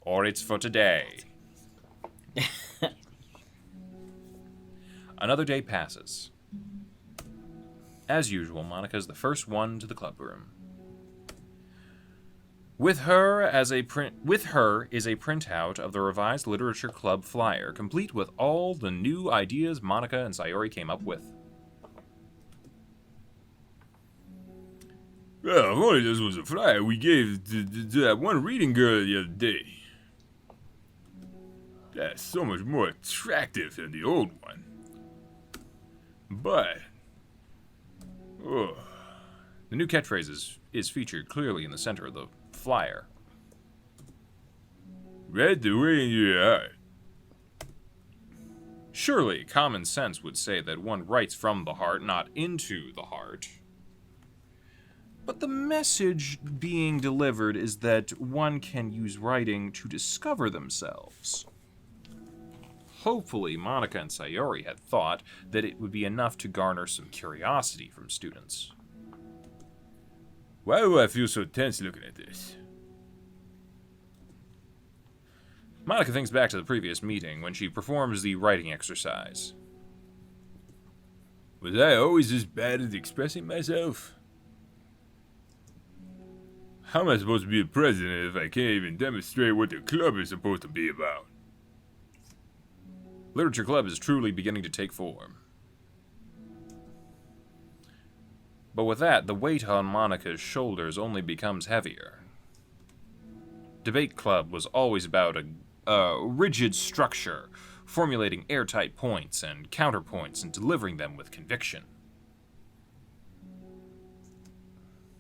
or it's for today. Another day passes. As usual, Monika is the first one to the club room. With her is a printout of the revised literature club flyer, complete with all the new ideas Monika and Sayori came up with. Well, if only this was a flyer we gave to that one reading girl the other day. That's so much more attractive than the old one. But... oh. The new catchphrase is featured clearly in the center of the flyer. Right the way in your heart. Surely, common sense would say that one writes from the heart, not into the heart. But the message being delivered is that one can use writing to discover themselves. Hopefully, Monika and Sayori had thought that it would be enough to garner some curiosity from students. Why do I feel so tense looking at this? Monika thinks back to the previous meeting when she performs the writing exercise. Was I always this bad at expressing myself? How am I supposed to be a president if I can't even demonstrate what the club is supposed to be about? Literature Club is truly beginning to take form. But with that, the weight on Monika's shoulders only becomes heavier. Debate Club was always about a rigid structure, formulating airtight points and counterpoints and delivering them with conviction.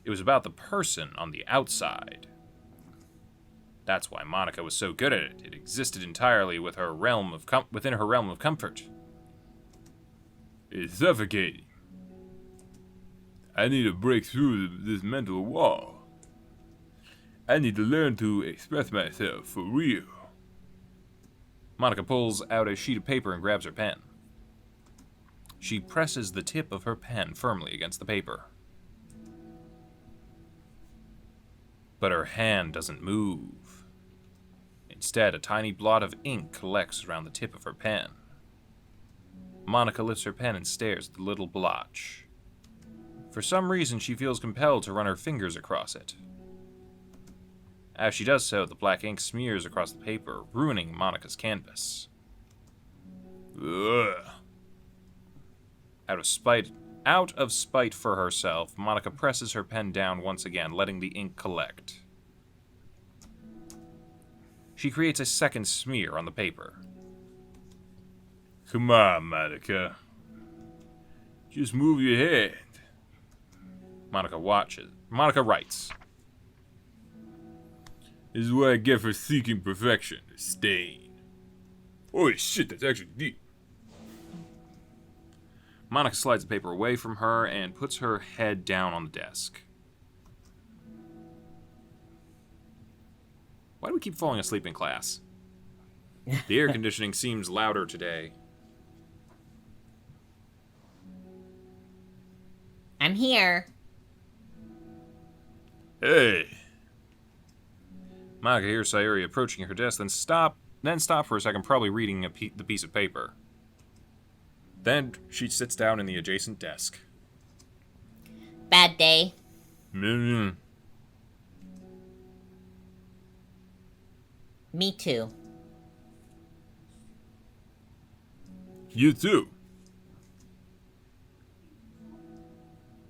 It was about the person on the outside. That's why Monika was so good at it. It existed entirely with her within her realm of comfort. It's suffocating. I need to break through this mental wall. I need to learn to express myself for real. Monika pulls out a sheet of paper and grabs her pen. She presses the tip of her pen firmly against the paper. But her hand doesn't move. Instead, a tiny blot of ink collects around the tip of her pen. Monika lifts her pen and stares at the little blotch. For some reason, she feels compelled to run her fingers across it. As she does so, the black ink smears across the paper, ruining Monika's canvas. Ugh. Out of spite for herself, Monika presses her pen down once again, letting the ink collect. She creates a second smear on the paper. Come on, Monika. Just move your head. Monika writes. This is what I get for seeking perfection. A stain. Holy shit, that's actually deep. Monika slides the paper away from her and puts her head down on the desk. Why do we keep falling asleep in class? The air conditioning seems louder today. I'm here. Hey. Monika hears Sayori approaching her desk, then stop for a second, probably reading the piece of paper. Then she sits down in the adjacent desk. Bad day. Mm-hmm. Me too. You too.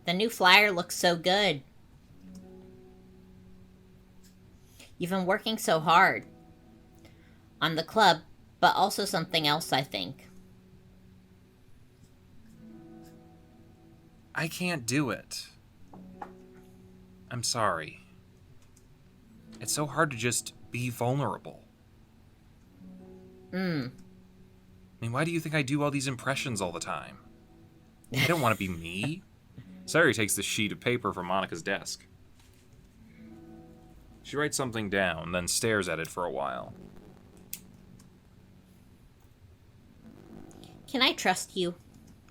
The new flyer looks so good. You've been working so hard. On the club, but also something else, I think. I can't do it. I'm sorry. It's so hard to just be vulnerable. I mean, why do you think I do all these impressions all the time? I don't want to be me. Sayori takes the sheet of paper from Monika's desk. She writes something down, then stares at it for a while. Can I trust you?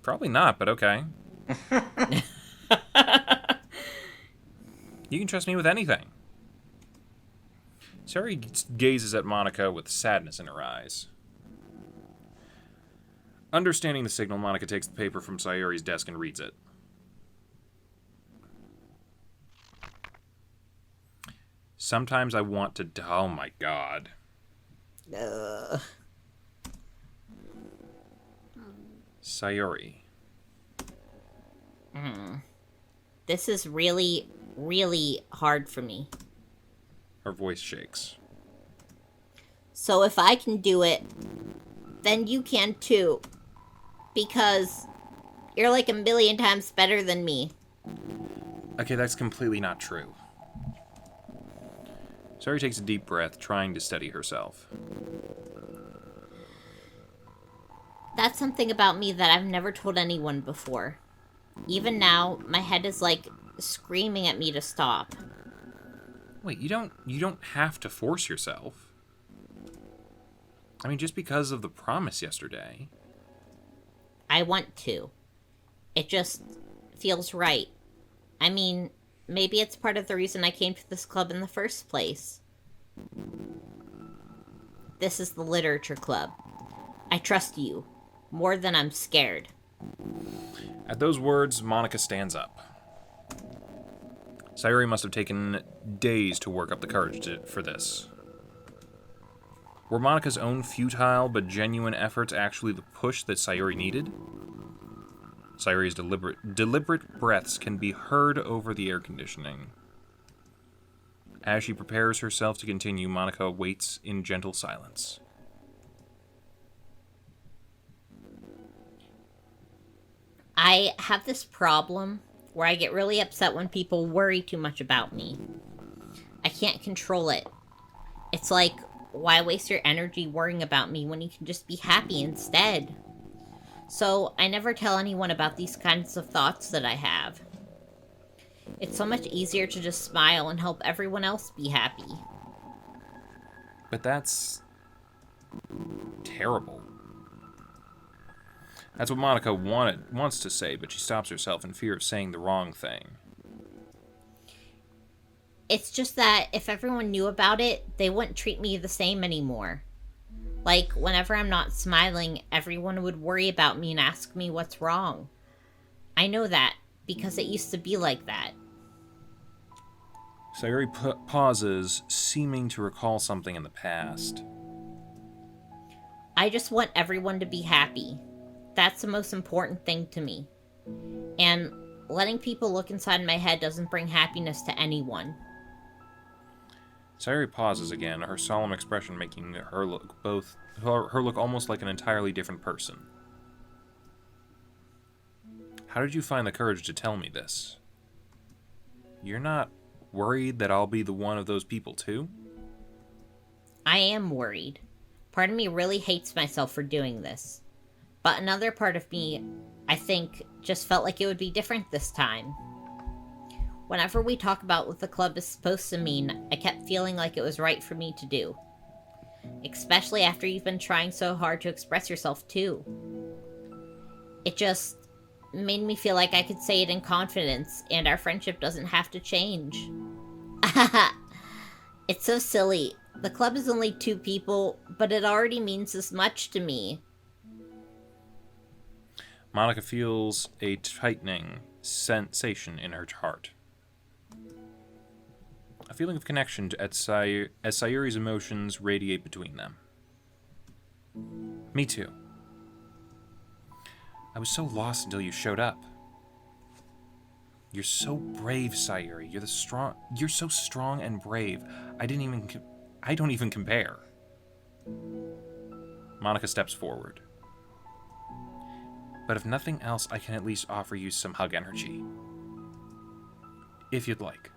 Probably not, but okay. You can trust me with anything. Sayori gazes at Monika with sadness in her eyes. Understanding the signal, Monika takes the paper from Sayori's desk and reads it. Sometimes I want to... Oh my god. Sayori. This is really, really hard for me. Her voice shakes. So if I can do it, then you can too. Because you're like a million times better than me. Okay, that's completely not true. Sayori takes a deep breath, trying to steady herself. That's something about me that I've never told anyone before. Even now, my head is like screaming at me to stop. Wait, you don't have to force yourself. I mean, just because of the promise yesterday. I want to. It just feels right. I mean, maybe it's part of the reason I came to this club in the first place. This is the literature club. I trust you, more than I'm scared. At those words, Monika stands up. Sayori must have taken days to work up the courage for this. Were Monika's own futile but genuine efforts actually the push that Sayori needed? Sayori's deliberate breaths can be heard over the air conditioning. As she prepares herself to continue, Monika waits in gentle silence. I have this problem where I get really upset when people worry too much about me. I can't control it. It's like, why waste your energy worrying about me when you can just be happy instead? So I never tell anyone about these kinds of thoughts that I have. It's so much easier to just smile and help everyone else be happy. But that's... terrible. That's what Monika wants to say, but she stops herself in fear of saying the wrong thing. It's just that if everyone knew about it, they wouldn't treat me the same anymore. Like, whenever I'm not smiling, everyone would worry about me and ask me what's wrong. I know that, because it used to be like that. Sayori pauses, seeming to recall something in the past. I just want everyone to be happy. That's the most important thing to me. And letting people look inside my head doesn't bring happiness to anyone. Sayori pauses again, her solemn expression making her look almost like an entirely different person. How did you find the courage to tell me this? You're not worried that I'll be the one of those people too? I am worried. Part of me really hates myself for doing this. But another part of me, I think, just felt like it would be different this time. Whenever we talk about what the club is supposed to mean, I kept feeling like it was right for me to do. Especially after you've been trying so hard to express yourself too. It just made me feel like I could say it in confidence, and our friendship doesn't have to change. It's so silly. The club is only 2 people, but it already means this much to me. Monika feels a tightening sensation in her heart. A feeling of connection as Sayori's emotions radiate between them. Me too. I was so lost until you showed up. You're so brave, Sayori. You're so strong and brave. I don't even compare. Monika steps forward. But if nothing else, I can at least offer you some hug energy. If you'd like.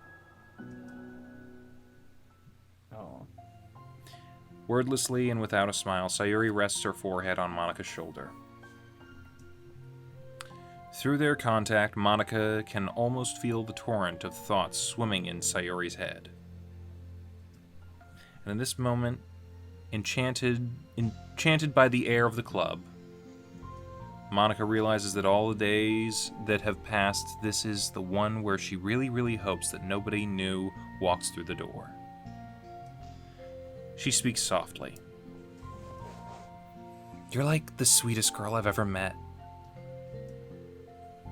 Oh. Wordlessly and without a smile, Sayori rests her forehead on Monika's shoulder. Through their contact, Monika can almost feel the torrent of thoughts swimming in Sayori's head. And in this moment, enchanted by the air of the club, Monika realizes that all the days that have passed, this is the one where she really, really hopes that nobody new walks through the door. She speaks softly. You're like the sweetest girl I've ever met.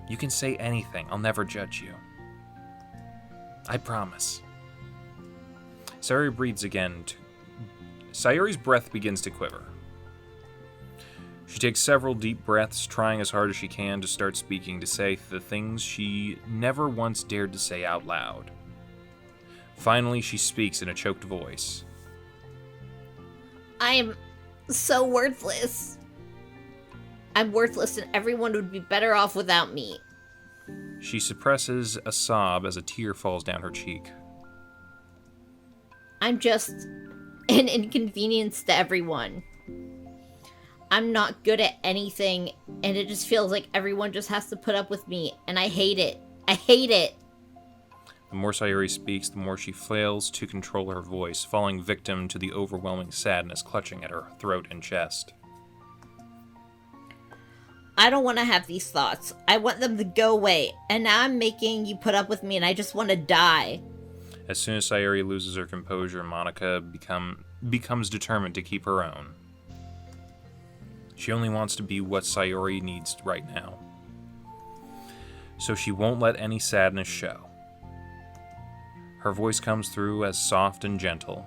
You can say anything. I'll never judge you. I promise. Sayori breathes again. Sayori's breath begins to quiver. She takes several deep breaths, trying as hard as she can to start speaking, to say the things she never once dared to say out loud. Finally, she speaks in a choked voice. I'm so worthless. I'm worthless and everyone would be better off without me. She suppresses a sob as a tear falls down her cheek. I'm just an inconvenience to everyone. I'm not good at anything, and it just feels like everyone just has to put up with me, and I hate it. I hate it. The more Sayori speaks, the more she fails to control her voice, falling victim to the overwhelming sadness clutching at her throat and chest. I don't want to have these thoughts. I want them to go away, and now I'm making you put up with me, and I just want to die. As soon as Sayori loses her composure, Monika becomes determined to keep her own. She only wants to be what Sayori needs right now. So she won't let any sadness show. Her voice comes through as soft and gentle.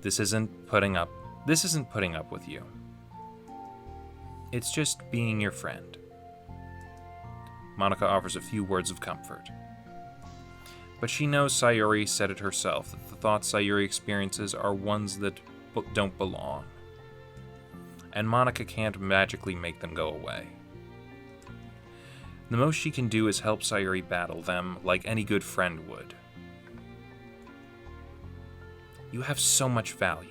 This isn't putting up with you. It's just being your friend. Monika offers a few words of comfort. But she knows Sayori said it herself, that the thoughts Sayori experiences are ones that don't belong. And Monika can't magically make them go away. The most she can do is help Sayori battle them like any good friend would. You have so much value.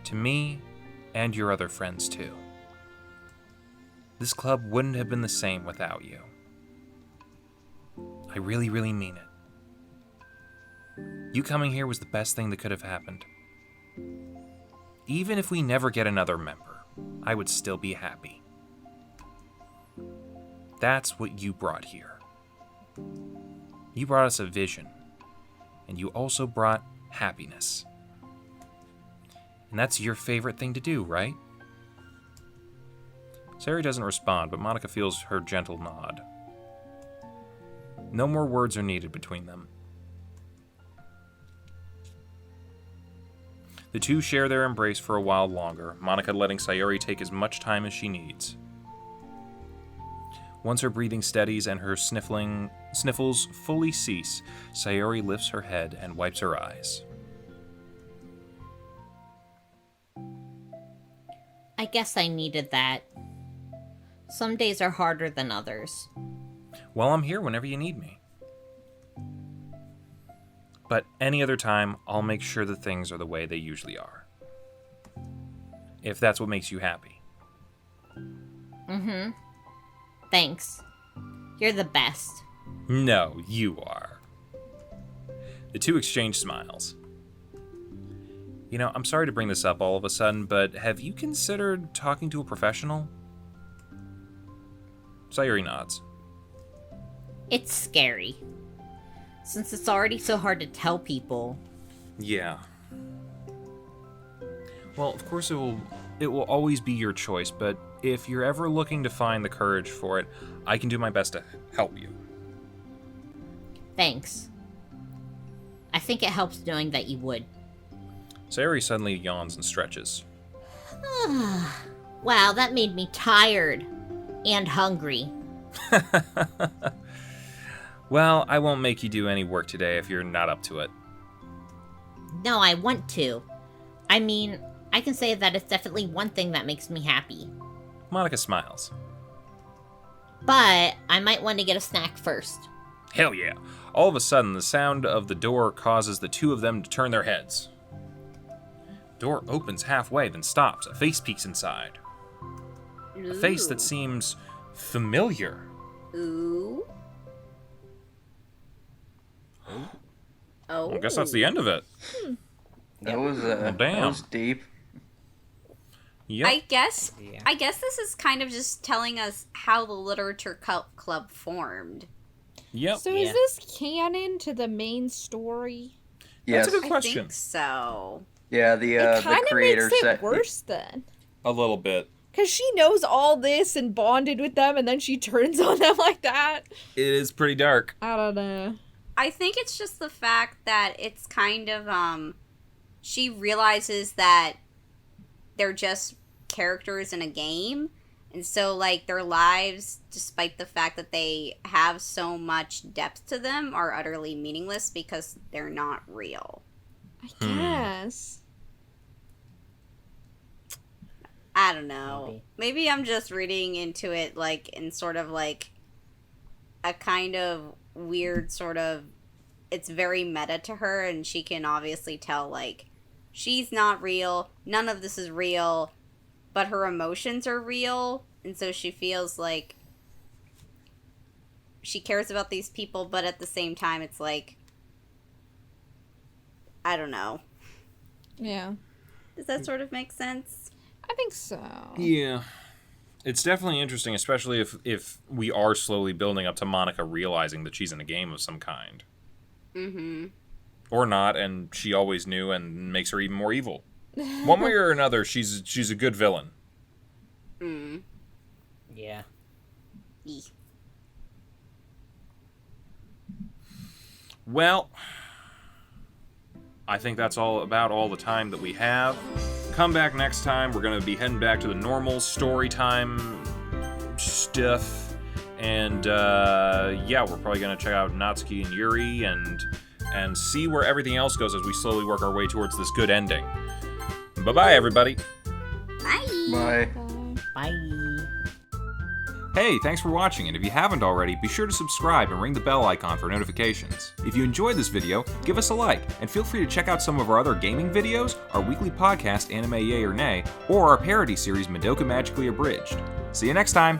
To me, and your other friends too. This club wouldn't have been the same without you. I really, really mean it. You coming here was the best thing that could have happened. Even if we never get another member, I would still be happy. That's what you brought here. You brought us a vision, and you also brought happiness. And that's your favorite thing to do, right? Sayori doesn't respond, but Monika feels her gentle nod. No more words are needed between them. The two share their embrace for a while longer, Monika letting Sayori take as much time as she needs. Once her breathing steadies and her sniffles fully cease, Sayori lifts her head and wipes her eyes. I guess I needed that. Some days are harder than others. Well, I'm here whenever you need me. But any other time, I'll make sure that things are the way they usually are. If that's what makes you happy. Mm-hmm. Thanks. You're the best. No, you are. The two exchange smiles. You know, I'm sorry to bring this up all of a sudden, but have you considered talking to a professional? Sayori nods. It's scary. Since it's already so hard to tell people. Yeah. Well, of course it will always be your choice, but if you're ever looking to find the courage for it, I can do my best to help you. Thanks. I think it helps knowing that you would. Sayori suddenly yawns and stretches. Wow, that made me tired. And hungry. Well, I won't make you do any work today if you're not up to it. No, I want to. I mean, I can say that it's definitely one thing that makes me happy. Monika smiles. But I might want to get a snack first. Hell yeah. All of a sudden, the sound of the door causes the two of them to turn their heads. The door opens halfway, then stops. A face peeks inside. Ooh. A face that seems familiar. Ooh. Oh. I guess that's the end of it. That was damn. That was deep. Yep. I guess this is kind of just telling us how the literature club formed. Yep. So is this canon to the main story? Yes. That's a good I question. think so. Yeah, It the kind of creator makes it said. worse then. A little bit. Because she knows all this and bonded with them, and then she turns on them like that. It is pretty dark. I don't know. I think it's just the fact that it's kind of, she realizes that they're just characters in a game. And so, like, their lives, despite the fact that they have so much depth to them, are utterly meaningless because they're not real. I guess. I don't know. Maybe I'm just reading into it, like, in sort of, like, a kind of weird sort of... It's very meta to her, and she can obviously tell, like, she's not real, none of this is real, but her emotions are real, and so she feels like she cares about these people, but at the same time, it's like... I don't know. Yeah. Does that sort of make sense? I think so. Yeah. It's definitely interesting, especially if we are slowly building up to Monika realizing that she's in a game of some kind. Mm-hmm. Or not, and she always knew and makes her even more evil. One way or another, she's a good villain. Mm. Yeah. Eeh. Well, I think that's all the time that we have. Come back next time. We're going to be heading back to the normal story time stuff. And, yeah, we're probably going to check out Natsuki and Yuri and see where everything else goes as we slowly work our way towards this good ending. Bye-bye, everybody. Bye! Bye. Bye. Hey, thanks for watching, and if you haven't already, be sure to subscribe and ring the bell icon for notifications. If you enjoyed this video, give us a like, and feel free to check out some of our other gaming videos, our weekly podcast, Anime Yay or Nay, or our parody series, Madoka Magically Abridged. See you next time!